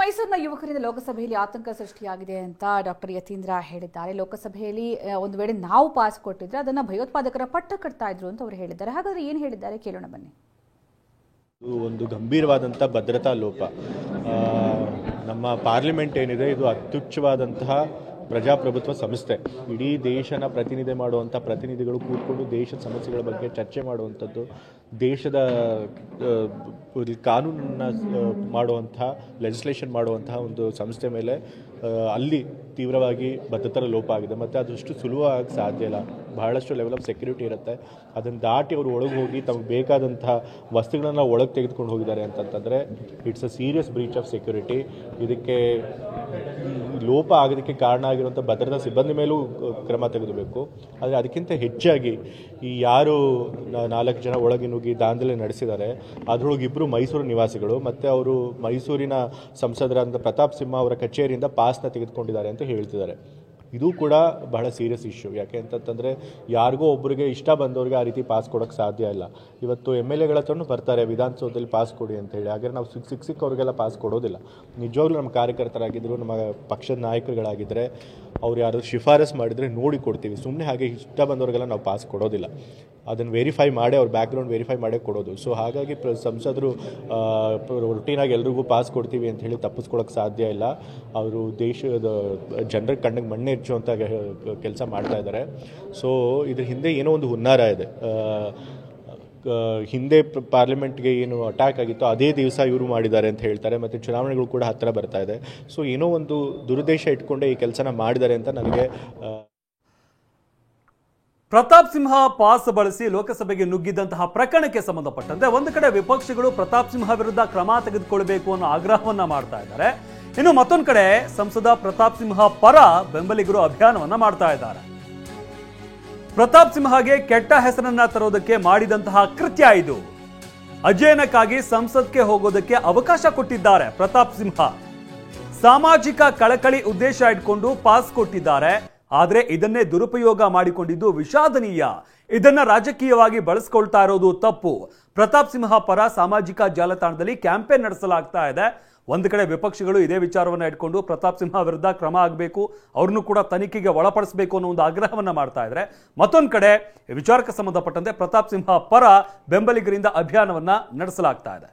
ಮೈಸೂರಿನ ಯುವಕರಿಂದ ಲೋಕಸಭೆಯಲ್ಲಿ ಆತಂಕ ಸೃಷ್ಟಿಯಾಗಿದೆ ಅಂತ ಡಾಕ್ಟರ್ ಯತೀಂದ್ರ ಹೇಳಿದ್ದಾರೆ. ಲೋಕಸಭೆಯಲ್ಲಿ ಒಂದು ವೇಳೆ ನಾವು ಪಾಸ್ ಕೊಟ್ಟಿದ್ರೆ ಅದನ್ನ ಭಯೋತ್ಪಾದಕರ ಪಟ್ಟ ಕಟ್ತಾ ಇದ್ರು ಅಂತ ಅವರು ಹೇಳಿದ್ದಾರೆ. ಹಾಗಾದ್ರೆ ಏನು ಹೇಳಿದ್ದಾರೆ ಕೇಳೋಣ ಬನ್ನಿ. ಒಂದು ಗಂಭೀರವಾದಂಥ ಭದ್ರತಾ ಲೋಪ. ನಮ್ಮ ಪಾರ್ಲಿಮೆಂಟ್ ಏನಿದೆ ಇದು ಅತ್ಯುಚ್ಚವಾದಂತಹ ಪ್ರಜಾಪ್ರಭುತ್ವ ಸಂಸ್ಥೆ. ಇಡೀ ದೇಶನ ಪ್ರತಿನಿಧಿ ಮಾಡುವಂಥ ಪ್ರತಿನಿಧಿಗಳು ಕೂತ್ಕೊಂಡು ದೇಶದ ಸಮಸ್ಯೆಗಳ ಬಗ್ಗೆ ಚರ್ಚೆ ಮಾಡುವಂಥದ್ದು, ದೇಶದ ಕಾನೂನನ್ನು ಮಾಡುವಂಥ ಲೆಜಿಸ್ಲೇಷನ್ ಮಾಡುವಂತಹ ಒಂದು ಸಂಸ್ಥೆ ಮೇಲೆ ಅಲ್ಲಿ ತೀವ್ರವಾಗಿ ಭದ್ರತಾ ಲೋಪ ಆಗಿದೆ. ಮತ್ತು ಅದಷ್ಟು ಸುಲಭವಾಗಿ ಸಾಧ್ಯ ಇಲ್ಲ. ಬಹಳಷ್ಟು ಲೆವೆಲ್ ಆಫ್ ಸೆಕ್ಯೂರಿಟಿ ಇರುತ್ತೆ. ಅದನ್ನು ದಾಟಿ ಅವರು ಒಳಗೆ ಹೋಗಿ ತಮಗೆ ಬೇಕಾದಂಥ ವಸ್ತುಗಳನ್ನು ಒಳಗೆ ತೆಗೆದುಕೊಂಡು ಹೋಗಿದ್ದಾರೆ ಅಂತಂತಂದರೆ it's a serious breach of security. ಇದಕ್ಕೆ ಲೋಪ ಆಗೋದಕ್ಕೆ ಕಾರಣ ಆಗಿರುವಂಥ ಭದ್ರತಾ ಸಿಬ್ಬಂದಿ ಮೇಲೂ ಕ್ರಮ ತೆಗೆದುಬೇಕು. ಆದರೆ ಅದಕ್ಕಿಂತ ಹೆಚ್ಚಾಗಿ ಈ ಯಾರು 4 ಜನ ಒಳಗೆ ನುಗ್ಗಿ ದಾಂಧಲೆ ನಡೆಸಿದ್ದಾರೆ ಅದರೊಳಗೆ 2 ಮೈಸೂರು ನಿವಾಸಿಗಳು ಮತ್ತು ಅವರು ಮೈಸೂರಿನ ಸಂಸದರಾದ ಪ್ರತಾಪ್ ಸಿಂಹ ಅವರ ಕಚೇರಿಯಿಂದ ಪಾಸ್ನ ತೆಗೆದುಕೊಂಡಿದ್ದಾರೆ ಅಂತ ಹೇಳ್ತಿದ್ದಾರೆ. ಇದು ಕೂಡ ಬಹಳ ಸೀರಿಯಸ್ ಇಶ್ಯೂ. ಯಾಕೆ ಅಂತಂತಂದರೆ ಯಾರಿಗೋ ಒಬ್ಬರಿಗೆ ಇಷ್ಟ ಬಂದವ್ರಿಗೆ ಆ ರೀತಿ ಪಾಸ್ ಕೊಡೋಕ್ಕೆ ಸಾಧ್ಯ ಇಲ್ಲ. ಇವತ್ತು MLAಗಳ ಹತ್ರನೂ ಬರ್ತಾರೆ ವಿಧಾನಸೌಧದಲ್ಲಿ ಪಾಸ್ ಕೊಡಿ ಅಂತೇಳಿ. ಹಾಗೆ ನಾವು ಸಿಕ್ಕಿವ್ರಿಗೆಲ್ಲ ಪಾಸ್ ಕೊಡೋದಿಲ್ಲ. ನಿಜವಾಗ್ಲೂ ನಮ್ಮ ಕಾರ್ಯಕರ್ತರಾಗಿದ್ದರು, ನಮ್ಮ ಪಕ್ಷದ ನಾಯಕರುಗಳಾಗಿದ್ದರೆ ಅವ್ರು ಯಾರು ಶಿಫಾರಸ್ ಮಾಡಿದರೆ ನೋಡಿ ಕೊಡ್ತೀವಿ. ಸುಮ್ಮನೆ ಹಾಗೆ ಇಷ್ಟ ಬಂದವ್ರಿಗೆಲ್ಲ ನಾವು ಪಾಸ್ ಕೊಡೋದಿಲ್ಲ. ಅದನ್ನು ವೆರಿಫೈ ಮಾಡಿ ಅವ್ರ ಬ್ಯಾಕ್ಗ್ರೌಂಡ್ ವೆರಿಫೈ ಮಾಡೇ ಕೊಡೋದು. ಸೊ ಹಾಗಾಗಿ ಸಂಸದರು ರೊಟೀನಾಗಿ ಎಲ್ರಿಗೂ ಪಾಸ್ ಕೊಡ್ತೀವಿ ಅಂತ ಹೇಳಿ ತಪ್ಪಿಸ್ಕೊಳಕ್ಕೆ ಸಾಧ್ಯ ಇಲ್ಲ. ಅವರು ದೇಶದ ಜನರಿಗೆ ಕಣ್ಣಿಗೆ ಮಣ್ಣೆ ಹೆಚ್ಚುವಂಥ ಕೆಲಸ ಮಾಡ್ತಾ ಇದ್ದಾರೆ. ಸೊ ಇದ್ರ ಹಿಂದೆ ಏನೋ ಒಂದು ಹುನ್ನಾರ ಇದೆ. ಹಿಂದೆ ಪಾರ್ಲಿಮೆಂಟ್ಗೆ ಏನು ಅಟ್ಯಾಕ್ ಆಗಿತ್ತು ಅದೇ ದಿವಸ ಇವರು ಮಾಡಿದ್ದಾರೆ ಅಂತ ಹೇಳ್ತಾರೆ. ಮತ್ತು ಚುನಾವಣೆಗಳು ಕೂಡ ಹತ್ತಿರ ಬರ್ತಾ ಇದೆ. ಸೊ ಏನೋ ಒಂದು ದುರುದ್ದೇಶ ಇಟ್ಕೊಂಡೆ ಈ ಕೆಲಸನ ಮಾಡಿದ್ದಾರೆ ಅಂತ ನನಗೆ. ಪ್ರತಾಪ್ ಸಿಂಹ ಪಾಸ್ ಬಳಸಿ ಲೋಕಸಭೆಗೆ ನುಗ್ಗಿದ್ದಂತಹ ಪ್ರಕರಣಕ್ಕೆ ಸಂಬಂಧಪಟ್ಟಂತೆ ಒಂದು ಕಡೆ ವಿಪಕ್ಷಗಳು ಪ್ರತಾಪ್ ಸಿಂಹ ವಿರುದ್ಧ ಕ್ರಮ ತೆಗೆದುಕೊಳ್ಳಬೇಕು ಅನ್ನೋ ಆಗ್ರಹವನ್ನ ಮಾಡ್ತಾ ಇದ್ದಾರೆ. ಇನ್ನು ಮತ್ತೊಂದು ಕಡೆ ಸಂಸದ ಪ್ರತಾಪ್ ಸಿಂಹ ಪರ ಬೆಂಬಲಿಗರು ಅಭಿಯಾನವನ್ನ ಮಾಡ್ತಾ ಇದ್ದಾರೆ. ಪ್ರತಾಪ್ ಸಿಂಹಗೆ ಕೆಟ್ಟ ಹೆಸರನ್ನ ತರೋದಕ್ಕೆ ಮಾಡಿದಂತಹ ಕೃತ್ಯ ಇದು. ಅಧ್ಯಯನಕ್ಕಾಗಿ ಸಂಸತ್ಗೆ ಹೋಗೋದಕ್ಕೆ ಅವಕಾಶ ಕೊಟ್ಟಿದ್ದಾರೆ ಪ್ರತಾಪ್ ಸಿಂಹ. ಸಾಮಾಜಿಕ ಕಳಕಳಿ ಉದ್ದೇಶ ಇಟ್ಕೊಂಡು ಪಾಸ್ ಕೊಟ್ಟಿದ್ದಾರೆ. ಆದ್ರೆ ಇದನ್ನೇ ದುರುಪಯೋಗ ಮಾಡಿಕೊಂಡಿದ್ದು ವಿಷಾದನೀಯ. ಇದನ್ನ ರಾಜಕೀಯವಾಗಿ ಬಳಸ್ಕೊಳ್ತಾ ಇರೋದು ತಪ್ಪು. ಪ್ರತಾಪ್ ಸಿಂಹ ಪರ ಸಾಮಾಜಿಕ ಜಾಲತಾಣದಲ್ಲಿ ಕ್ಯಾಂಪೇನ್ ನಡೆಸಲಾಗ್ತಾ ಇದೆ. ಒಂದು ಕಡೆ ವಿಪಕ್ಷಗಳು ಇದೇ ವಿಚಾರವನ್ನ ಇಟ್ಕೊಂಡು ಪ್ರತಾಪ್ ಸಿಂಹ ವಿರುದ್ಧ ಕ್ರಮ ಆಗಬೇಕು, ಅವ್ರನ್ನು ಕೂಡ ತನಿಖೆಗೆ ಒಳಪಡಿಸಬೇಕು ಅನ್ನೋ ಒಂದು ಆಗ್ರಹವನ್ನ ಮಾಡ್ತಾ ಇದ್ದಾರೆ. ಮತ್ತೊಂದು ಕಡೆ ವಿಚಾರಕ್ಕೆ ಸಂಬಂಧಪಟ್ಟಂತೆ ಪ್ರತಾಪ್ ಸಿಂಹ ಪರ ಬೆಂಬಲಿಗರಿಂದ ಅಭಿಯಾನವನ್ನ ನಡೆಸಲಾಗ್ತಾ ಇದೆ.